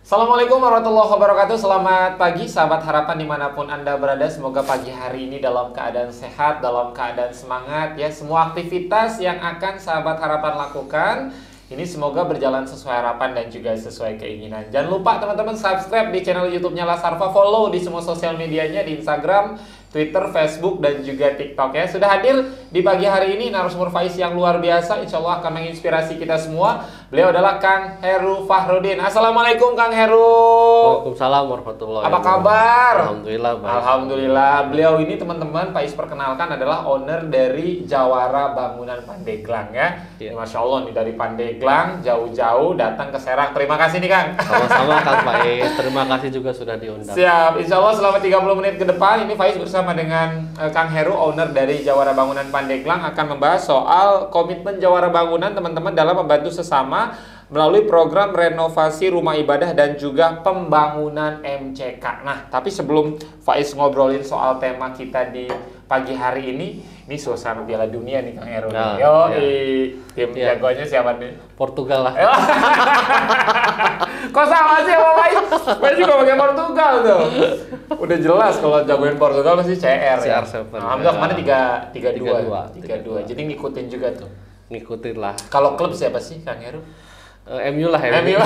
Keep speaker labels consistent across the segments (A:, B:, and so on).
A: Assalamualaikum warahmatullahi wabarakatuh. Selamat pagi sahabat harapan dimanapun Anda berada. Semoga pagi hari ini dalam keadaan sehat, dalam keadaan semangat ya. Semua aktivitas yang akan sahabat harapan lakukan ini semoga berjalan sesuai harapan dan juga sesuai keinginan. Jangan lupa teman-teman subscribe di channel YouTube-nya Lasarfa, follow di semua sosial medianya di Instagram, Twitter, Facebook, dan juga TikTok ya. Sudah hadir di pagi hari ini narasumber Faiz yang luar biasa, insya Allah akan menginspirasi kita semua. Beliau adalah Kang Heru Fahrudin. Assalamualaikum Kang Heru.
B: Waalaikumsalam warahmatullahi
A: wabarakatuh. Apa kabar?
B: Alhamdulillah baik.
A: Alhamdulillah. Beliau ini teman-teman Faiz perkenalkan adalah owner dari Jawara Bangunan Pandeglang ya.
B: Iya.
A: Masya Allah nih dari Pandeglang jauh-jauh datang ke Serang. Terima kasih nih Kang.
B: Sama-sama Kang Faiz. Terima kasih juga sudah diundang.
A: Siap. Insya Allah selama 30 menit ke depan ini Faiz bersama dengan Kang Heru, owner dari Jawara Bangunan Pandeglang, akan membahas soal komitmen Jawara Bangunan teman-teman dalam membantu sesama melalui program renovasi rumah ibadah dan juga pembangunan MCK. Nah, tapi sebelum Faiz ngobrolin soal tema kita di pagi hari ini suasana Piala Dunia nih Kang Heru.
B: Nah,
A: Yo,
B: iya.
A: tim
B: Iya.
A: jagoannya siapa nih?
B: Portugal lah.
A: Kok sama sih sama Faiz? Faiz juga pakai Portugal tuh. Udah jelas kalau jagoin Portugal pasti CR ya.
B: CR7.
A: Alhamdulillah kemana 3-2.
B: 3-2.
A: Jadi ngikutin juga tuh.
B: Ngikutin lah.
A: Kalau klub siapa sih Kang Heru?
B: MU lah
A: MU.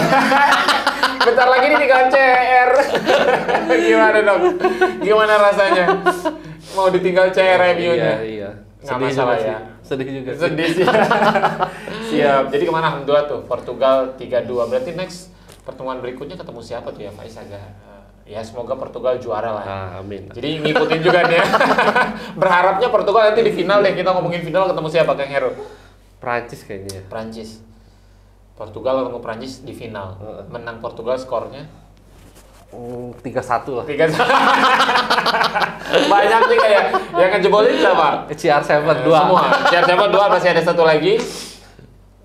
A: Bentar lagi nih tinggal CR. Gimana dong? Gimana rasanya? Mau ditinggal CR MU-nya?
B: Iya.
A: Nggak
B: Sedih
A: masalah
B: juga
A: ya.
B: sih. Sedih juga sih.
A: Sedih sih. Siap. Jadi kemana Alhamdulillah tuh? Portugal 3-2. Berarti next pertemuan berikutnya ketemu siapa tuh ya Faiz agak? Ya semoga Portugal juara lah.
B: Amin.
A: Jadi ngikutin juga nih. Berharapnya Portugal nanti di final deh. Kita ngomongin final ketemu siapa Kang Heru?
B: Prancis kayaknya.
A: Prancis. Portugal ketemu Prancis di final. Menang Portugal skornya
B: 3-1 lah.
A: 3-1. Banyak sih kayak yang ngejebolin siapa?
B: CR7 2.
A: Semua. Siapa 2 masih ada satu lagi.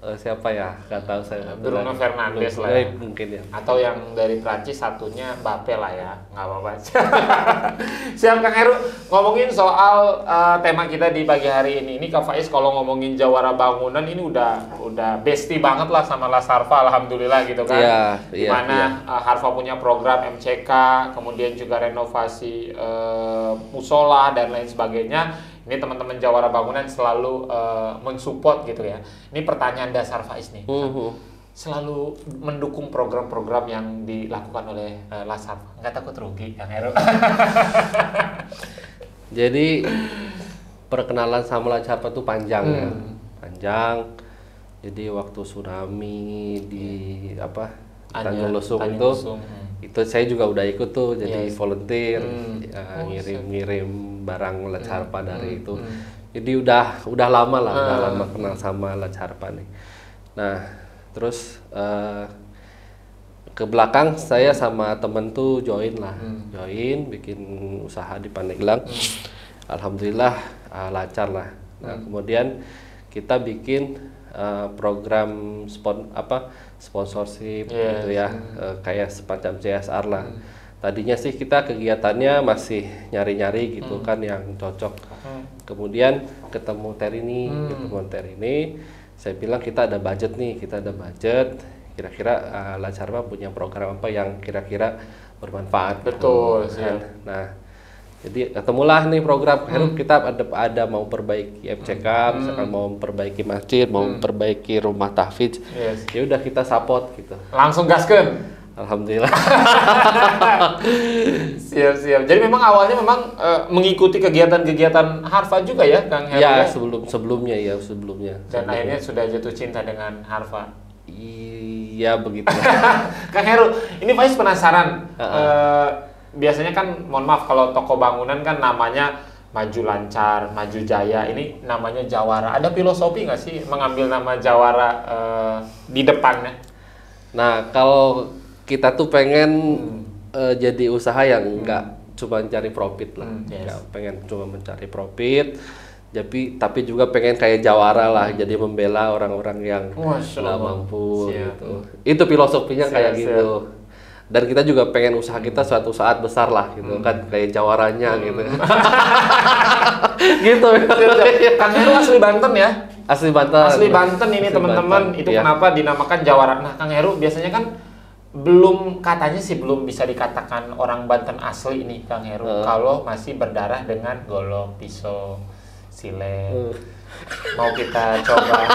B: Siapa ya? Gak tahu saya.
A: Bruno Fernandes lah.
B: Mungkin ya.
A: Atau yang dari Prancis satunya Mbappe lah ya. Nggak apa-apa. Siap Kang Heru. Ngomongin soal tema kita di pagi hari ini. Ini Kak Faiz kalau ngomongin Jawara Bangunan ini udah bestie banget lah sama Lasarfa, alhamdulillah gitu kan.
B: Iya,
A: Dimana Harfa punya program MCK, kemudian juga renovasi musola dan lain sebagainya. Ini teman-teman Jawara Bangunan selalu mensupport gitu ya. Ini pertanyaan dasar Faiz nih. Selalu mendukung program-program yang dilakukan oleh Lasarfa. Nggak takut rugi Kang Heru?
B: Jadi perkenalan sama Lasarfa tuh panjang ya. Panjang. Jadi waktu tsunami di Tanjung Lesung itu saya juga udah ikut tuh jadi volunteer, ngirim barang Lasarfa dari itu. Jadi udah lama lah, udah lama kenal sama Lasarfa nih. Nah, terus ke belakang saya sama temen tuh join bikin usaha di Pandeglang. Alhamdulillah lancar lah. Nah, kemudian kita bikin program sponsorship gitu ya, kayak semacam CSR lah. Tadinya sih kita kegiatannya masih nyari-nyari gitu kan yang cocok. Kemudian ketemu Terini, saya bilang kita ada budget nih, kira-kira Lasarfa punya program apa yang kira-kira bermanfaat.
A: Betul.
B: Gitu, kan? Nah, jadi ketemulah nih program kita ada mau perbaiki MCK, misalkan mau perbaiki masjid, mau perbaiki rumah tahfidz. Ya udah kita support gitu.
A: Langsung gaskeun.
B: Alhamdulillah.
A: Siap. Jadi memang awalnya mengikuti kegiatan-kegiatan Harfa juga ya Kang Heru?
B: Ya, sebelumnya.
A: Dan akhirnya sudah jatuh cinta dengan Harfa.
B: Iya begitu.
A: Kang Heru, ini Faiz penasaran. Biasanya kan, mohon maaf kalau toko bangunan kan namanya Maju Lancar, Maju Jaya. Ini namanya Jawara. Ada filosofi nggak sih mengambil nama Jawara di depannya?
B: Nah, kalau kita tuh pengen jadi usaha yang nggak cuma mencari profit lah, nggak pengen cuma mencari profit, tapi juga pengen kayak Jawara lah, jadi membela orang-orang yang nggak mampu gitu. Itu filosofinya kayak gitu. Dan kita juga pengen usaha kita suatu saat besar lah gitu kan, kayak Jawaranya gitu. Gitu.
A: Kang Heru asli Banten ya?
B: Asli Banten.
A: Asli Banten ini teman-teman. Itu kenapa dinamakan Jawara. Nah, Kang Heru biasanya kan belum, katanya sih belum bisa dikatakan orang Banten asli nih Kang Heru kalau masih berdarah dengan golok, pisau, silet. Mau kita coba?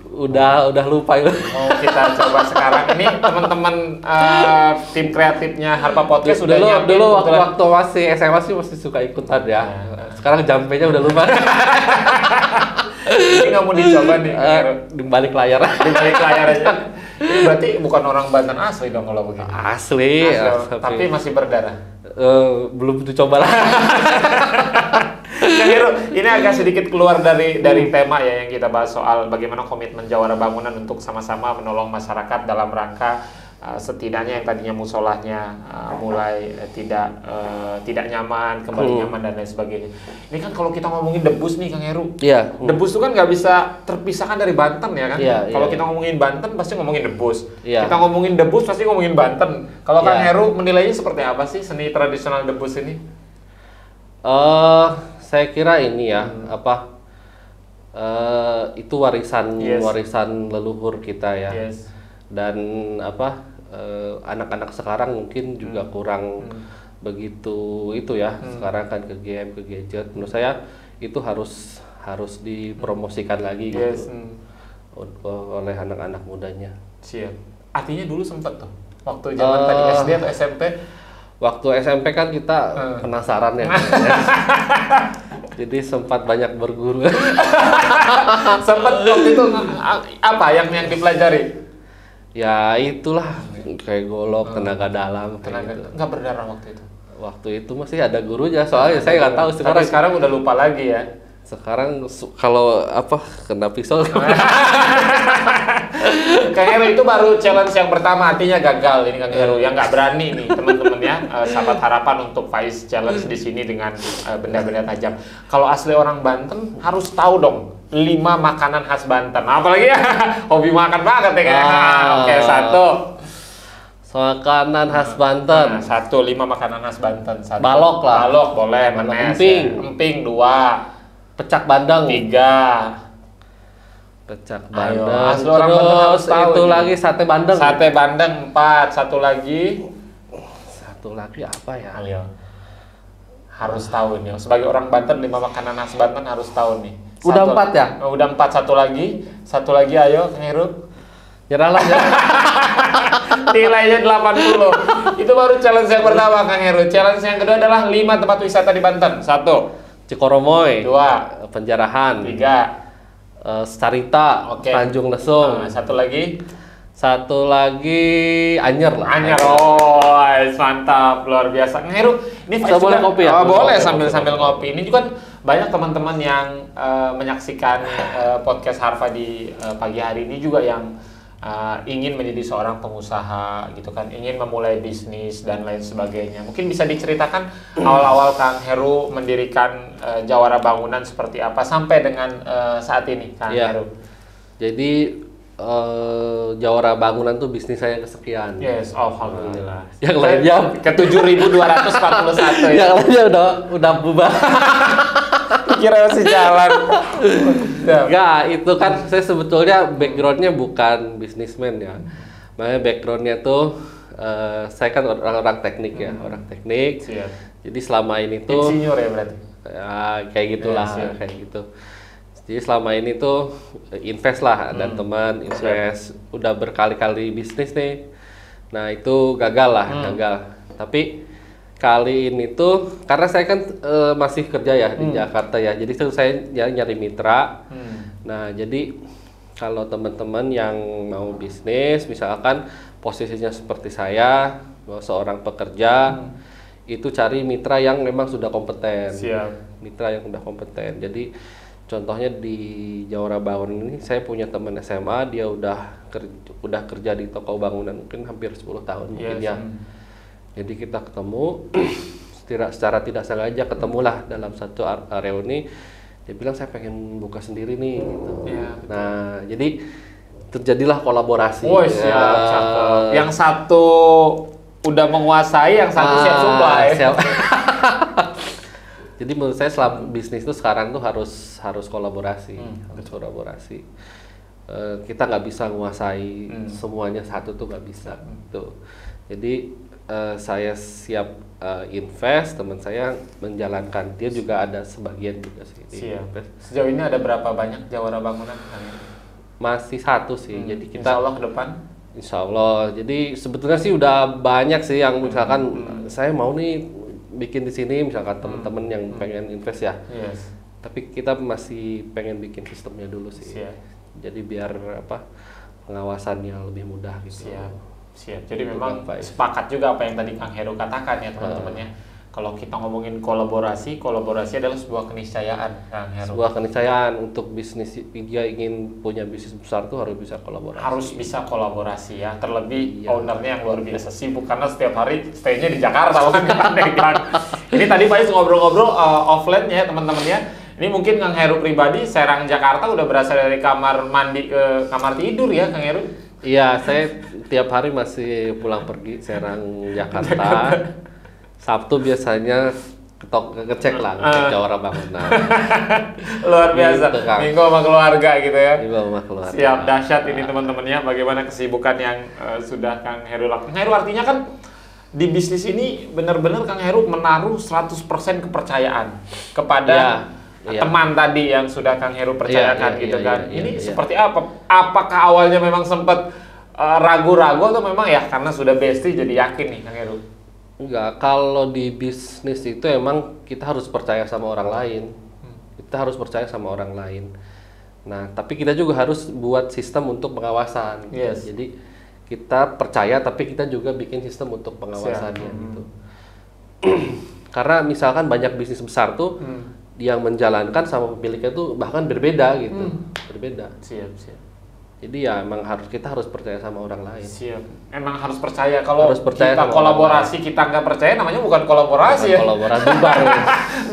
B: Udah lupa itu.
A: Mau kita coba sekarang ini teman-teman tim kreatifnya Harpa Podcast sudah nyiapin.
B: Dulu waktu masih SMA sih masih suka ikutan ya. Sekarang jampenya udah lupa.
A: Ini nggak mau dicoba nih.
B: Di balik layar.
A: Di balik layar aja. Ini berarti bukan orang Banten asli dong kalau begini.
B: Asli.
A: Tapi masih berdarah.
B: Belum dicoba lah.
A: Kang Heru, ini agak sedikit keluar dari tema ya yang kita bahas soal bagaimana komitmen Jawara Bangunan untuk sama-sama menolong masyarakat dalam rangka setidaknya yang tadinya musolahnya mulai tidak nyaman, kembali nyaman dan lain sebagainya. Ini kan kalau kita ngomongin debus nih Kang Heru, debus itu kan nggak bisa terpisahkan dari Banten ya kan? Kalau kita ngomongin Banten pasti ngomongin debus. Kita ngomongin debus pasti ngomongin Banten. Kalau Kang Heru menilainya seperti apa sih seni tradisional debus ini?
B: Saya kira ini ya itu warisan leluhur kita ya. Dan anak-anak sekarang mungkin juga kurang begitu itu ya. Sekarang kan ke game, ke gadget. Menurut saya itu harus dipromosikan lagi gitu oleh anak-anak mudanya.
A: Siap. Artinya dulu sempat tuh waktu zaman tadi SD atau SMP.
B: Waktu SMP kan kita penasaran ya. Jadi sempat banyak berguru.
A: Sempat waktu itu apa yang dipelajari?
B: Ya itulah kayak golok, tenaga dalam,
A: tenaga gitu. Nggak berdarah waktu itu.
B: Waktu itu masih ada gurunya, soalnya saya nggak tahu sekarang.
A: Tapi sekarang udah lupa lagi ya.
B: Sekarang kalau kena pisau.
A: Kang Heru itu baru challenge yang pertama, artinya gagal ini Kang Heru. Yang nggak berani nih teman-teman ya, sahabat harapan untuk Faiz challenge di sini dengan benda-benda tajam. Kalau asli orang Banten harus tahu dong 5 makanan khas Banten. Apalagi ya hobi makan banget ya Kang. Oke, 1.
B: Makanan khas Banten.
A: 5 makanan khas Banten. 1.
B: Balok lah.
A: Balok boleh, menes. Emping 2.
B: Pecak bandeng
A: 3.
B: Pecak bandeng.
A: Terus
B: itu lagi sate bandeng.
A: Sate bandeng 4. Satu lagi
B: apa ya?
A: Ayo. Harus tahu nih. Sebagai orang Banten 5 makanan khas Banten harus tahu nih.
B: Udah 4 ya?
A: Udah 4. Satu lagi ayo Kang Heru.
B: Nyerahlah ya.
A: Nilainya 80. Itu baru challenge yang pertama Kang Heru. Challenge yang kedua adalah 5 tempat wisata di Banten. 1.
B: Cikoromoy,
A: 2.
B: Penjarahan,
A: 3.
B: Carita, Tanjung Lesung.
A: Satu lagi
B: Anyer lah.
A: Anyer, mantap, luar biasa. Kang Heru, ini
B: boleh kopi ya?
A: Boleh sambil ngopi. Ini juga banyak teman-teman yang menyaksikan podcast Harfa di pagi hari ini juga yang ingin menjadi seorang pengusaha gitu kan, ingin memulai bisnis dan lain sebagainya. Mungkin bisa diceritakan awal-awal Kang Heru mendirikan Jawara Bangunan seperti apa sampai dengan saat ini Kang Heru.
B: Jadi Jawara Bangunan tuh bisnis saya kesekian.
A: Yes, alhamdulillah.
B: Yang lainnya
A: ke 7.241
B: ya. Yang lainnya udah bubar.
A: Kira masih jalan.
B: Enggak, itu kan saya sebetulnya backgroundnya bukan bisnismen ya. Makanya backgroundnya tuh saya kan orang teknik ya, orang teknik.
A: Siap.
B: Jadi selama ini tuh
A: insinyur ya berarti.
B: Ya kayak gitulah, kayak gitu. Jadi selama ini tuh invest lah, ada teman invest, udah berkali-kali bisnis nih. Nah itu gagal. Tapi kali ini tuh karena saya kan masih kerja ya di Jakarta ya, jadi saya nyari mitra. Nah jadi kalau teman-teman yang mau bisnis, misalkan posisinya seperti saya, seorang pekerja, itu cari mitra yang memang sudah kompeten.
A: Siap.
B: Mitra yang sudah kompeten. Jadi contohnya di Jawara Bangunan ini saya punya teman SMA, dia udah kerja di toko bangunan mungkin hampir 10 tahun mungkin ya. Jadi kita ketemu secara tidak sengaja ketemulah dalam satu reuni. Dia bilang saya pengen buka sendiri nih gitu.
A: Ya,
B: nah, jadi terjadilah kolaborasi.
A: Siap, cakep. Yang satu udah menguasai, yang satu siap supply.
B: Siap. Jadi menurut saya selama bisnis itu sekarang tuh harus kolaborasi, harus kolaborasi. kita nggak bisa menguasai semuanya satu tuh nggak bisa tuh. Jadi saya siap invest, teman saya menjalankan, dia juga ada sebagian juga sih.
A: Siap. Sejauh ini ada berapa banyak jawara bangunan?
B: Masih satu sih, jadi kita
A: Insya Allah ke depan.
B: Insya Allah. Jadi sebetulnya sih udah banyak sih yang misalkan saya mau nih bikin di sini, misalkan teman-teman yang pengen invest ya.
A: Yes.
B: Tapi kita masih pengen bikin sistemnya dulu sih.
A: Siap.
B: Jadi biar pengawasannya lebih mudah gitu.
A: Siap. Jadi memang sepakat juga apa yang tadi Kang Heru katakan ya teman-teman ya. Kalau kita ngomongin kolaborasi adalah sebuah keniscayaan, Kang Heru.
B: Sebuah keniscayaan untuk bisnis, dia ingin punya bisnis besar tuh harus bisa kolaborasi.
A: Harus bisa kolaborasi ya. Terlebih ownernya yang luar biasa sibuk karena setiap hari stay-nya di Jakarta kan. Ini tadi Pak Is ngobrol-ngobrol offline ya teman-teman ya. Ini mungkin Kang Heru pribadi Serang Jakarta udah berasal dari kamar mandi ke kamar tidur ya Kang Heru.
B: Iya, saya tiap hari masih pulang pergi Serang Jakarta. Sabtu biasanya ngecek lah, ngecek jawara bangunan.
A: Luar biasa. Gitu, Minggu sama keluarga gitu ya.
B: Minggu sama keluarga.
A: Siap, dahsyat ini teman-temannya bagaimana kesibukan yang sudah Kang Heru lakukan. Kang Heru artinya kan di bisnis ini benar-benar Kang Heru menaruh 100% kepercayaan kepada teman tadi yang sudah Kang Heru percayakan kan. Ini seperti apa? Apakah awalnya memang sempat ragu-ragu atau memang ya karena sudah bestie jadi yakin nih Kang Heru?
B: Enggak, kalau di bisnis itu emang kita harus percaya sama orang lain. Kita harus percaya sama orang lain. Nah, tapi kita juga harus buat sistem untuk pengawasan.
A: Yes.
B: Jadi kita percaya tapi kita juga bikin sistem untuk pengawasannya gitu. Karena misalkan banyak bisnis besar tuh yang menjalankan sama pemiliknya tuh bahkan berbeda gitu. Berbeda.
A: Siap.
B: Jadi ya emang kita harus percaya sama orang lain.
A: Siap. Emang harus percaya. Kalau kita kolaborasi kita nggak percaya namanya bukan kolaborasi ya.
B: Kolaborasi bubar.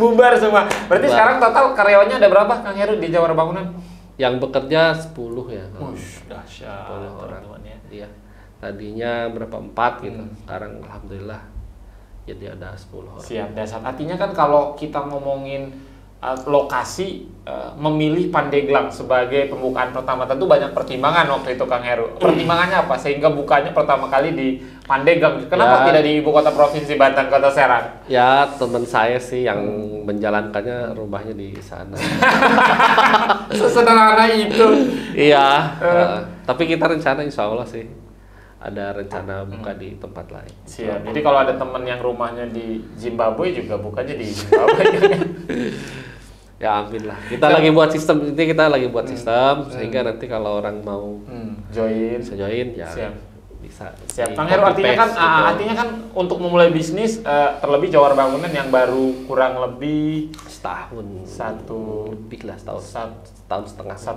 A: Bubar semua. Berarti sekarang total karyawannya ada berapa Kang Heru di Jawara Bangunan?
B: Yang bekerja 10 ya.
A: Dahsyat.
B: 10 orang. Iya. Tadinya berapa 4 gitu. Sekarang alhamdulillah jadi ada 10 orang.
A: Siap. Dasar. Artinya kan kalau kita ngomongin lokasi, memilih Pandeglang sebagai pembukaan pertama tentu banyak pertimbangan waktu itu Kang Heru. Pertimbangannya apa sehingga bukanya pertama kali di Pandeglang? Kenapa tidak di ibu kota provinsi Banten, kota Serang?
B: Ya teman saya sih yang menjalankannya rumahnya di sana.
A: Sesederhana itu.
B: Iya. Tapi kita rencana insya Allah sih ada rencana buka di tempat lain.
A: Siap. Jadi kalau ada teman yang rumahnya di Zimbabwe juga bukanya di Zimbabwe.
B: Ya amin lah. Kita lagi buat sistem, sehingga nanti kalau orang mau bisa join ya.
A: Siap.
B: Bisa.
A: Siap. Kang Heru artinya kan untuk memulai bisnis terlebih Jawara Bangunan yang baru kurang lebih
B: setahun.
A: Satu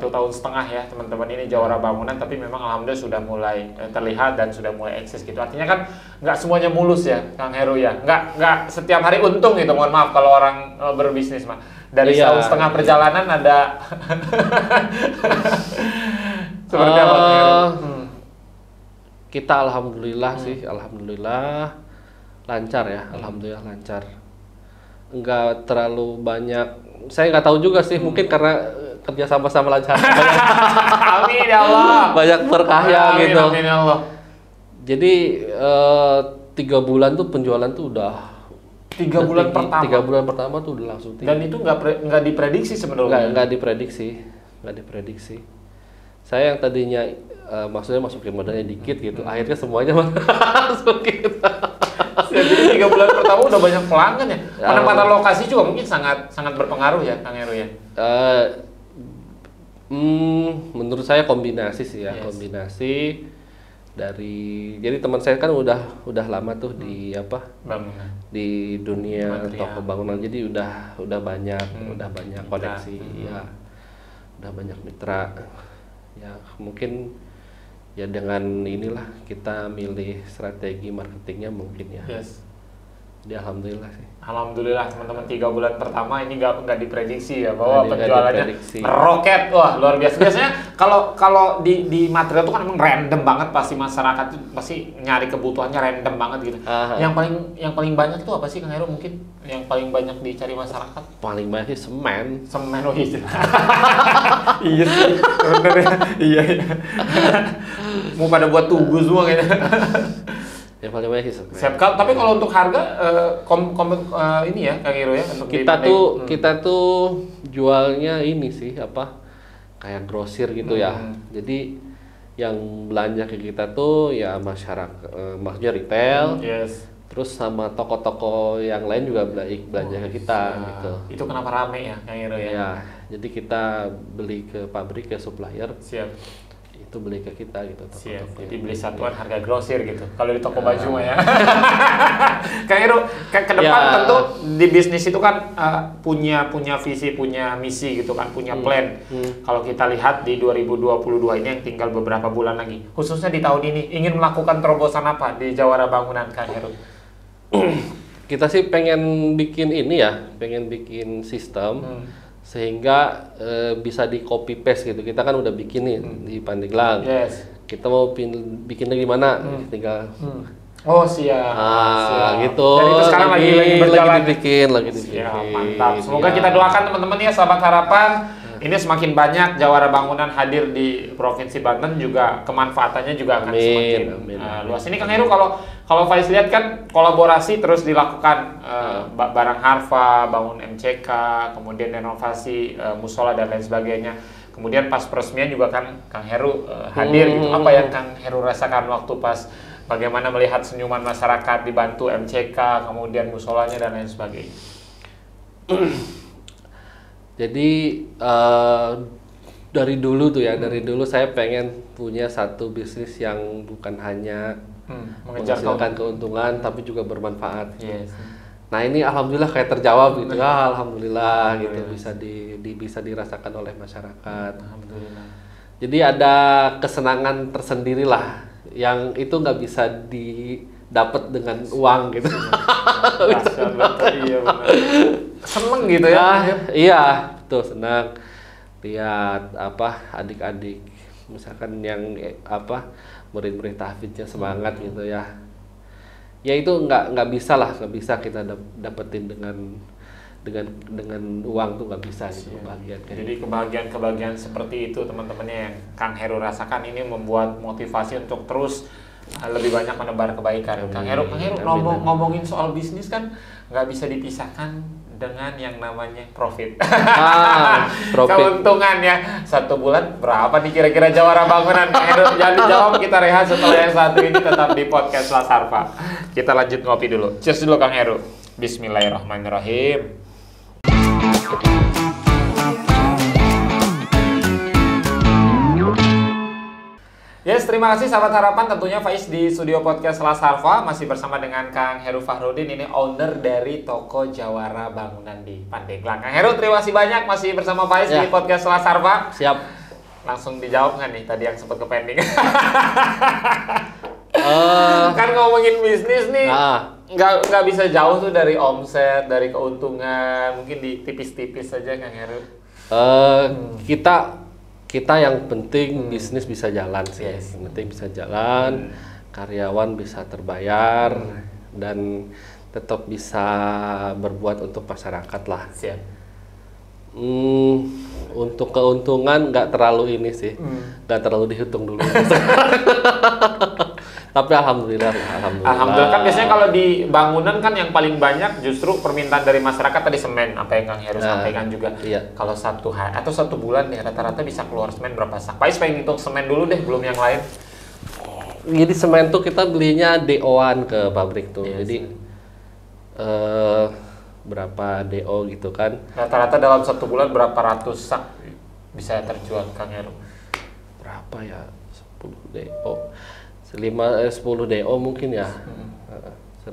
A: tahun setengah ya teman-teman ini Jawara Bangunan, tapi memang alhamdulillah sudah mulai terlihat dan sudah mulai eksis gitu. Artinya kan nggak semuanya mulus ya Kang Heru ya. Nggak setiap hari untung gitu. Mohon maaf kalau orang berbisnis mah. Dari setahun setengah perjalanan ada seperti apa Kang Heru?
B: Kita alhamdulillah sih, alhamdulillah lancar ya, alhamdulillah lancar. Enggak terlalu banyak, saya nggak tahu juga sih, mungkin karena kerja sama-sama lancar.
A: Amin ya Allah.
B: Banyak berkahnya gitu.
A: Amin ya Allah.
B: Jadi 3 bulan tuh penjualan tuh udah
A: 3 bulan pertama.
B: 3 bulan pertama tuh udah langsung tinggi.
A: Dan itu nggak diprediksi sebenarnya.
B: Nggak diprediksi. Saya yang tadinya maksudnya masukin modalnya dikit gitu, akhirnya semuanya masuk gitu.
A: Jadi 3 bulan pertama udah banyak pelanggan ya. Penempatan lokasi juga mungkin sangat berpengaruh ya Kang Heru ya.
B: Menurut saya kombinasi sih ya, kombinasi dari, jadi teman saya kan udah lama tuh di
A: bangunan,
B: di dunia toko bangunan, jadi udah banyak koneksi ya, udah banyak mitra ya. Mungkin ya dengan inilah kita milih strategi marketingnya mungkin ya. Alhamdulillah sih.
A: Alhamdulillah teman-teman, 3 bulan pertama ini nggak diprediksi ya bahwa
B: Nggak
A: penjualannya
B: diprediksi.
A: meroket. Wah, luar biasa. Biasanya kalau di material itu kan emang random banget, pasti masyarakat tuh pasti nyari kebutuhannya random banget gitu. Yang paling banyak tuh apa sih Kang Heru, mungkin yang paling banyak dicari masyarakat?
B: Paling banyak sih semen.
A: Semen. Oh iya. Iya sih, bener ya. Iya. Mau pada buat tugu semua kayaknya.
B: Yang paling banyak sih semen.
A: Siap. Tapi kalau untuk harga ini ya Kang Heru ya, untuk
B: kita tuh jualnya ini sih apa, kayak grosir gitu ya. Jadi yang belanja ke kita tuh ya masyarakat, maksudnya retail.
A: Yes.
B: Terus sama toko-toko yang lain juga belanja ke kita gitu.
A: Itu kenapa rame ya Kang Heru ya?
B: Ya, jadi kita beli ke pabrik, ke supplier.
A: Siap.
B: Itu beli ke kita gitu.
A: Siap. Jadi beli satuan harga grosir gitu. Kalau di toko baju mah ya. Kang Heru, ke depan tentu di bisnis itu kan punya visi, punya misi gitu kan, punya plan. Kalau kita lihat di 2022 ini yang tinggal beberapa bulan lagi, khususnya di tahun ini, ingin melakukan terobosan apa di Jawara Bangunan Kang Heru?
B: Kita sih pengen bikin ini ya, pengen bikin sistem sehingga bisa di copy paste gitu. Kita kan udah bikin nih di Pandeglang.
A: Yes.
B: Kita mau bikinnya gimana? Tinggal.
A: Oh siap.
B: Siap. Gitu.
A: Dan itu sekarang lagi berjalan.
B: Lagi dibikin.
A: Ya, mantap. Semoga kita doakan teman-teman ya, sahabat harapan. Ini semakin banyak Jawara Bangunan hadir di Provinsi Banten, juga kemanfaatannya juga akan semakin luas. Ini Kang Heru, kalau Faiz lihat kan kolaborasi terus dilakukan, barang Harfa, bangun MCK, kemudian renovasi musola dan lain sebagainya. Kemudian pas peresmian juga kan Kang Heru hadir gitu. Apa yang Kang Heru rasakan waktu pas bagaimana melihat senyuman masyarakat dibantu MCK, kemudian musolanya dan lain sebagainya?
B: Jadi dari dulu tuh ya, dari dulu saya pengen punya satu bisnis yang bukan hanya menghasilkan keuntungan tapi juga bermanfaat.
A: Yes.
B: Nah ini alhamdulillah kayak terjawab gitu. Alhamdulillah gitu, bisa dirasakan oleh masyarakat.
A: Alhamdulillah. Jadi
B: ada kesenangan tersendiri lah yang itu nggak bisa didapat dengan uang gitu.
A: Iya benar. Seneng gitu ya?
B: Iya, betul, senang lihat adik-adik misalkan yang murid-murid tahfidznya semangat gitu ya. Ya itu nggak bisa kita dapetin dengan uang tuh, nggak bisa gitu kebahagiaan.
A: Jadi kebahagiaan seperti itu teman-temannya yang Kang Heru rasakan ini membuat motivasi untuk terus lebih banyak menebar kebaikan. Kang Heru ngomongin soal bisnis kan nggak bisa dipisahkan dengan yang namanya profit.
B: Profit.
A: Keuntungan ya. 1 bulan berapa nih kira-kira Jawara Bangunan? Kang Heru, jangan dijawab, kita rehat setelah yang satu ini, tetap di podcast Las Harfa. Kita lanjut ngopi dulu. Cheers dulu Kang Heru. Bismillahirrahmanirrahim. Yes, terima kasih sahabat harapan. Tentunya Faiz di studio podcast Las Harfa masih bersama dengan Kang Heru Fahrudin, ini owner dari toko Jawara Bangunan di Pandeglang. Kang Heru, terima kasih banyak masih bersama Faiz di podcast Las Harfa.
B: Siap.
A: Langsung dijawab nggak nih tadi yang sempat ke pending? Kan ngomongin bisnis nih, nggak bisa jauh tuh dari omset, dari keuntungan. Mungkin di tipis-tipis saja Kang Heru.
B: Kita yang penting bisnis bisa jalan sih. Yang penting bisa jalan, karyawan bisa terbayar, dan tetap bisa berbuat untuk masyarakat lah.
A: Siap.
B: Untuk keuntungan nggak terlalu ini sih, nggak terlalu dihitung dulu. Tapi alhamdulillah.
A: Kan biasanya kalau di bangunan kan yang paling banyak justru permintaan dari masyarakat tadi semen, apa yang Kang Heru sampaikan juga.
B: Iya.
A: Kalau 1 hari atau 1 bulan nih rata-rata bisa keluar semen berapa sak? Faiz pengen hitung semen dulu deh, belum yang lain.
B: Jadi semen tuh kita belinya DO-an ke pabrik tuh. Jadi berapa DO gitu kan?
A: Rata-rata dalam 1 bulan berapa ratus sak bisa terjual Kang Heru?
B: Berapa ya? 10 DO. 10 DO mungkin ya. 1000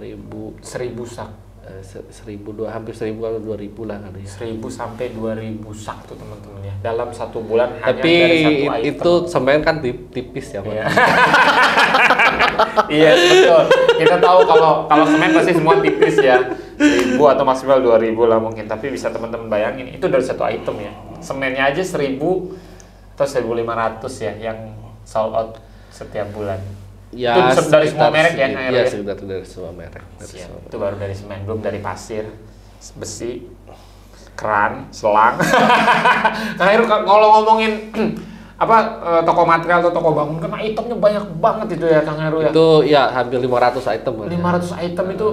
A: sak.
B: 1.000 hampir 1.000 atau 2.000 lah kali ya.
A: 1.000 sampai 2.000 sak tuh teman-teman ya. Dalam 1 bulan hanya
B: tapi
A: dari 1 item.
B: Itu semen kan tipis ya.
A: Iya betul. Kita tahu kalau semen pasti semua tipis ya, 1.000 atau maksimal 2.000 lah mungkin. Tapi bisa teman-teman bayangin itu dari satu item ya. Semennya aja 1.000 atau 1.500 ya yang sold out setiap bulan.
B: Ya,
A: itu dari semua merek ya?
B: Iya, sekitar dari semua merek.
A: Itu baru dari semen, belum dari pasir, besi, keran, selang. Nah, kalau ngomongin toko material atau toko bangun kan itemnya banyak banget itu ya Kang Heru ya.
B: Itu ya hampir 500 item.
A: 500 item itu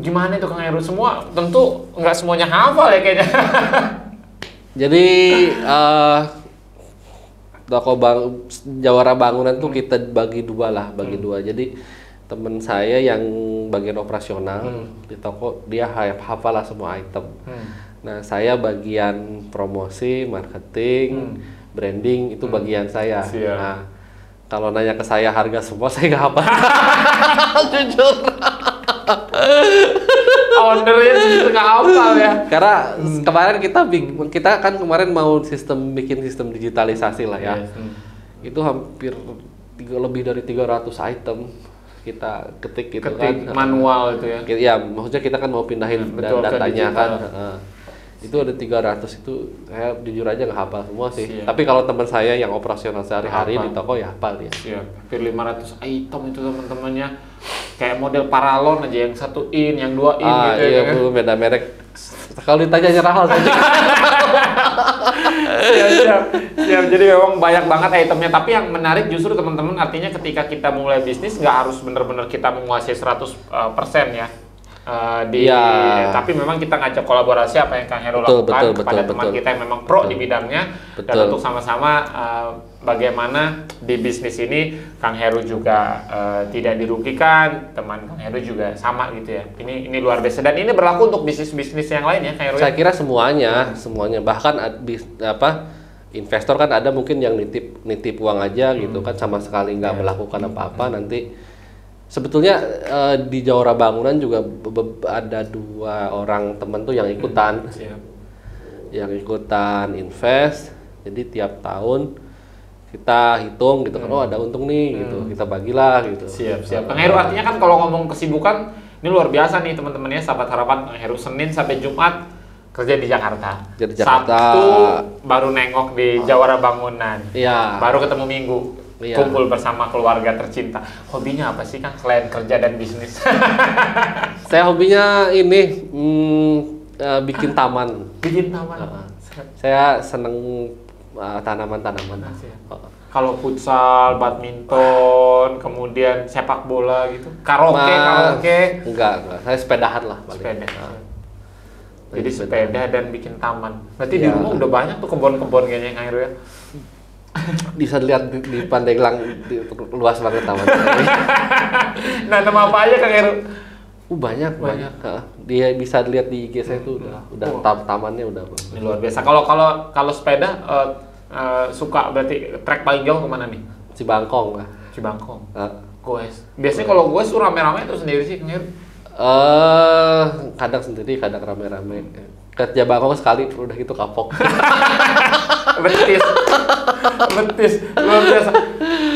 A: gimana itu Kang Heru? Semua tentu nggak semuanya hafal ya kayaknya.
B: Jadi toko jawara bangunan tuh kita bagi dua. Jadi teman saya yang bagian operasional di toko dia hafal lah semua item. Nah, saya bagian promosi, marketing, branding itu bagian saya.
A: Siap.
B: Nah, kalau nanya ke saya harga semua saya nggak hafal. Jujur.
A: Ownernya jujur nggak hafal ya.
B: Karena kemarin kita kan kemarin mau bikin sistem digitalisasi lah ya. Itu hampir lebih dari 300 item kita ketik gitu kan.
A: Manual itu ya.
B: Ya, maksudnya kita kan mau pindahin datanya kan. Itu ada 300 itu saya jujur aja nggak hafal semua sih. Siap. Tapi kalau teman saya yang operasional sehari-hari di toko ya hafal dia.
A: Siap. Hampir 500 item itu teman-temannya. Kayak model paralon aja yang 1 in, yang 2 in gitu
B: iya,
A: ya.
B: beda merek. Kalau ditanya nyerah hal saja.
A: Siap. Jadi memang banyak banget itemnya. Tapi yang menarik justru teman-teman artinya ketika kita mulai bisnis nggak harus benar-benar kita menguasai 100% ya. Tapi memang kita ngajak kolaborasi apa yang Kang Heru lakukan kepada teman kita yang memang pro di bidangnya dan untuk sama-sama bagaimana di bisnis ini Kang Heru juga tidak dirugikan, teman Kang Heru juga sama gitu ya. Ini luar biasa dan ini berlaku untuk bisnis-bisnis yang lain ya Kang Heru.
B: Saya kira semuanya bahkan investor kan ada mungkin yang nitip uang aja gitu kan sama sekali nggak melakukan apa-apa nanti. Sebetulnya di Jawara Bangunan juga ada 2 orang teman tuh yang ikutan, invest. Jadi tiap tahun kita hitung gitu kan, ada untung nih gitu, kita bagilah gitu.
A: Siap. Kang Heru artinya kan kalau ngomong kesibukan ini luar biasa nih teman-temannya sahabat harapan Kang Heru Senin sampai Jumat kerja di Jakarta. Sabtu baru nengok di Jawara Bangunan.
B: Iya.
A: Baru ketemu Minggu. Kumpul bersama keluarga tercinta. Hobinya apa sih Kang selain kerja dan bisnis?
B: Saya hobinya ini bikin taman.
A: Bikin taman.
B: Saya seneng tanaman-tanaman.
A: Kalau futsal, badminton, kemudian sepak bola gitu. Karaoke.
B: Enggak. Saya sepedahan lah.
A: Sepeda. Jadi sepeda dan bikin taman. Berarti di rumah udah banyak tuh kebun-kebun kayaknya Kang Heru ya.
B: Bisa dilihat di Pandeglang luas banget taman.
A: Nah, nama apa aja Kang Heru?
B: Banyak. Dia bisa dilihat di IG saya tuh udah tamannya udah.
A: Ini luar biasa. Kalau sepeda suka berarti trek paling jauh kemana nih?
B: Cibangkong.
A: Goes. Biasanya kalau goes rame-rame atau sendiri sih Kang Heru?
B: Kadang sendiri, kadang rame-rame. Ke Cibangkong sekali udah gitu kapok. Betis luar biasa.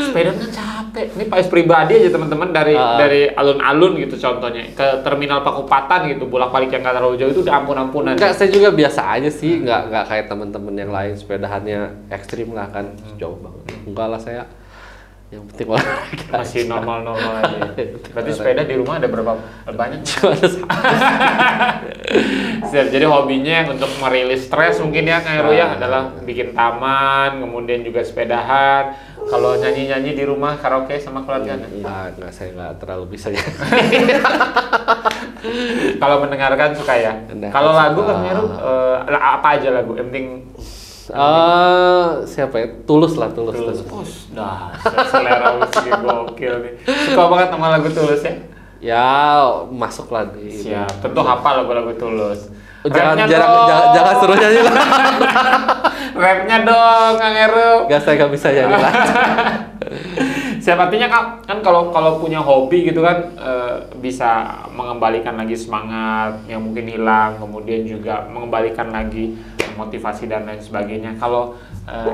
B: Sepeda kan capek. Ini Pais pribadi aja teman-teman dari alun-alun gitu contohnya ke terminal Pakupatan gitu bolak-balik yang nggak terlalu jauh itu udah ampun-ampunan. Enggak, saya juga biasa aja sih, nggak kayak teman-teman yang lain sepedahannya ekstrim lah kan jauh banget. Enggak lah saya. Yang penting olahraga
A: masih normal-normal aja. Berarti sepeda di rumah ada berapa banyak? Siap. Jadi hobinya untuk merilis stres mungkin ya Kang Heru ya adalah bikin taman, kemudian juga sepedahan. Kalau nyanyi-nyanyi di rumah karaoke sama keluarga?
B: Enggak, saya nggak terlalu bisa ya.
A: Kalau mendengarkan suka ya. Kalau lagu Kang Heru apa aja lagu? Yang penting
B: siapa ya? Tulus.
A: Nah, selera musik gokil nih. Suka banget sama lagu Tulus ya?
B: Ya, masuk lah di.
A: Siap. Tentu hafal lagu-lagu Tulus.
B: Jangan suruh nyanyi lah.
A: Rapnya dong, Kang Heru.
B: Saya nggak bisa nyanyi lah.
A: Siap, artinya kan kalau punya hobi gitu kan bisa mengembalikan lagi semangat yang mungkin hilang, kemudian juga mengembalikan lagi motivasi dan lain sebagainya. Kalau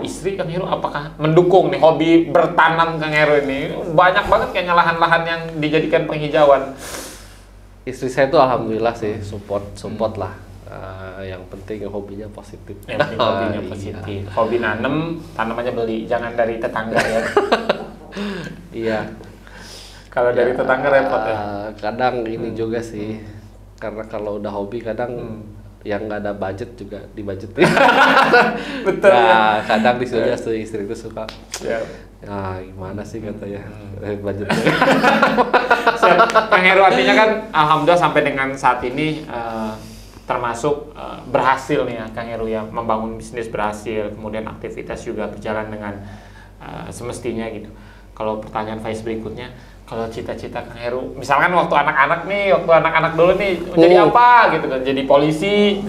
A: istri Kang Heru apakah mendukung nih hobi bertanam Kang Heru ini? Banyak banget kayaknya lahan-lahan yang dijadikan penghijauan.
B: Istri saya tuh alhamdulillah sih support lah. Yang penting hobinya positif.
A: Yang penting hobinya positif. Hobi nanem, tanamannya beli, jangan dari tetangga ya.
B: Iya.
A: Kalau dari tetangga repot ya.
B: Kadang ini juga sih, karena kalau udah hobi kadang yang nggak ada budget juga dibudgetin.
A: Betul.
B: Nah, kadang di sini istri itu suka.
A: Ya.
B: Nah, gimana sih katanya budgetnya.
A: Kang Heru, artinya kan alhamdulillah sampai dengan saat ini termasuk berhasil nih ya Kang Heru ya, membangun bisnis berhasil, kemudian aktivitas juga berjalan dengan semestinya gitu. Kalau pertanyaan Faiz berikutnya, kalau cita-cita Kang Heru, misalkan waktu anak-anak dulu nih jadi apa gitu kan, jadi polisi,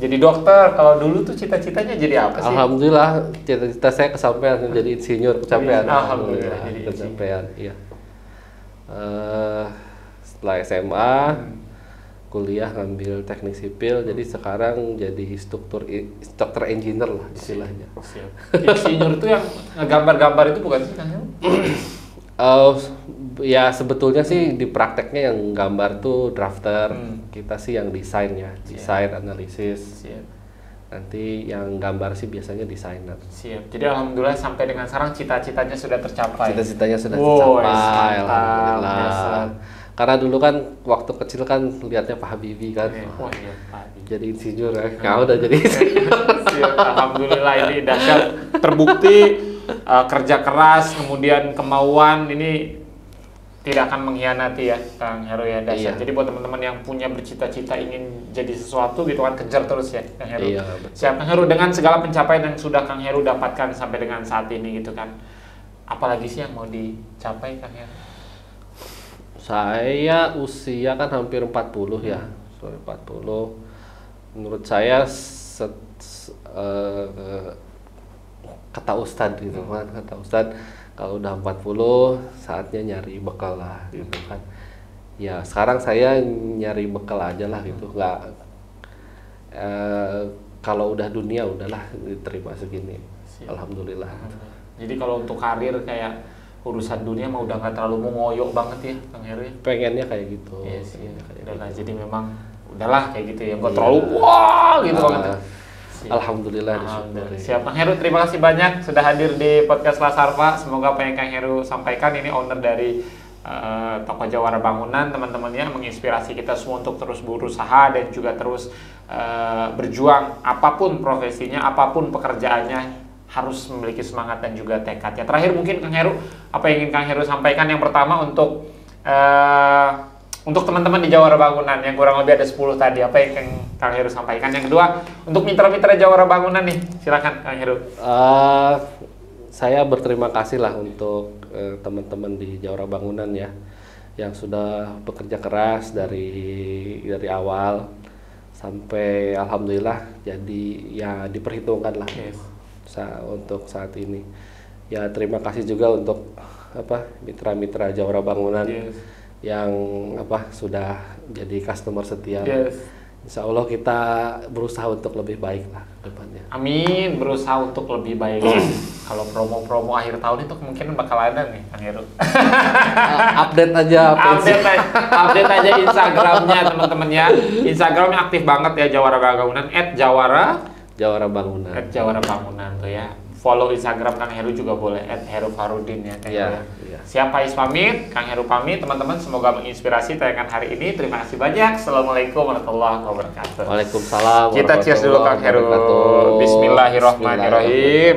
A: jadi dokter. Kalau dulu tuh cita-citanya jadi apa sih?
B: Alhamdulillah cita-cita saya kesampaian, jadi insinyur kesampaian.
A: Alhamdulillah jadi
B: kesampaian, iya. Setelah SMA, kuliah ngambil teknik sipil, jadi sekarang jadi instruktur engineer lah istilahnya.
A: Siap. Insinyur itu yang gambar-gambar itu bukan sih Kang Heru?
B: Ya sebetulnya sih di prakteknya yang gambar tuh drafter, kita sih yang desain ya, desain analisis.
A: Siap.
B: Nanti yang gambar sih biasanya desainer.
A: Siap. Jadi alhamdulillah sampai dengan sekarang cita-citanya sudah tercapai.
B: Cita-citanya sudah tercapai, alhamdulillah.
A: Biasa.
B: Karena dulu kan waktu kecil kan lihatnya Pak Habibie kan,
A: Oh iya, Pak Habibie.
B: jadi insinyur ya, kau udah jadi insinyur.
A: Siap. Alhamdulillah ini dahsyat, terbukti kerja keras kemudian kemauan ini tidak akan mengkhianati ya Kang Heru ya, dahsyat.
B: Iya.
A: Jadi buat teman-teman yang punya bercita-cita ingin jadi sesuatu gitu kan, kejar terus ya Kang Heru.
B: Iya, betul.
A: Siap Kang Heru, dengan segala pencapaian yang sudah Kang Heru dapatkan sampai dengan saat ini gitu kan, apalagi sih yang mau dicapai Kang Heru?
B: Saya usia kan hampir 40 ya, 40. Menurut saya kata Ustadz gitu kan, kata Ustadz kalau udah 40 saatnya nyari bekal lah gitu kan. Ya sekarang saya nyari bekal aja lah gitu, nggak kalau udah dunia udahlah diterima segini.
A: Siap.
B: Alhamdulillah.
A: Jadi kalau untuk karir kayak urusan dunia mah udah nggak terlalu mengoyok banget ya Kang Heru ya?
B: Pengennya kayak gitu.
A: Iya sih,
B: Kayak
A: udahlah
B: gitu.
A: jadi memang udahlah kayak gitu ya, nggak terlalu wah gitu banget. Siap.
B: Alhamdulillah
A: Alhamdulillah.
B: disyukuri.
A: Siap Kang Heru, terima kasih banyak sudah hadir di podcast Kelas Harpa. Semoga apa yang Kang Heru sampaikan, ini owner dari Toko Jawara Bangunan, teman-temannya menginspirasi kita semua untuk terus berusaha dan juga terus berjuang, apapun profesinya, apapun pekerjaannya, harus memiliki semangat dan juga tekadnya. Terakhir mungkin Kang Heru, apa yang ingin Kang Heru sampaikan? Yang pertama untuk teman-teman di Jawara Bangunan yang kurang lebih ada 10 tadi, apa yang Kang Heru sampaikan? Yang kedua, untuk mitra-mitra Jawara Bangunan nih, silakan Kang Heru.
B: Saya berterima kasih lah untuk teman-teman di Jawara Bangunan ya, yang sudah bekerja keras dari awal sampai alhamdulillah jadi ya diperhitungkan lah.
A: Yes.
B: Untuk saat ini ya, terima kasih juga untuk mitra-mitra Jawara Bangunan.
A: Yes.
B: Yang sudah jadi customer setia.
A: Yes.
B: Insya Allah kita berusaha untuk lebih baik lah ke depannya.
A: Amin, berusaha untuk lebih baik. Kalau promo-promo akhir tahun itu kemungkinan bakal ada nih Kang Heru.
B: Update aja
A: update aja Instagramnya teman-teman ya. Instagramnya aktif banget ya, Jawara Bangunan
B: Jawara Bangunan.
A: @Jawara Bangunan tuh ya. Follow Instagram Kang Heru juga boleh @herufarudin ya Kang Heru.
B: Iya.
A: Siap Faiz pamit, Kang Heru pamit, teman-teman semoga menginspirasi tayangan hari ini. Terima kasih banyak. Assalamualaikum warahmatullahi wabarakatuh.
B: Waalaikumsalam.
A: Kita cheers dulu Kang Heru. Bismillahirrahmanirrahim.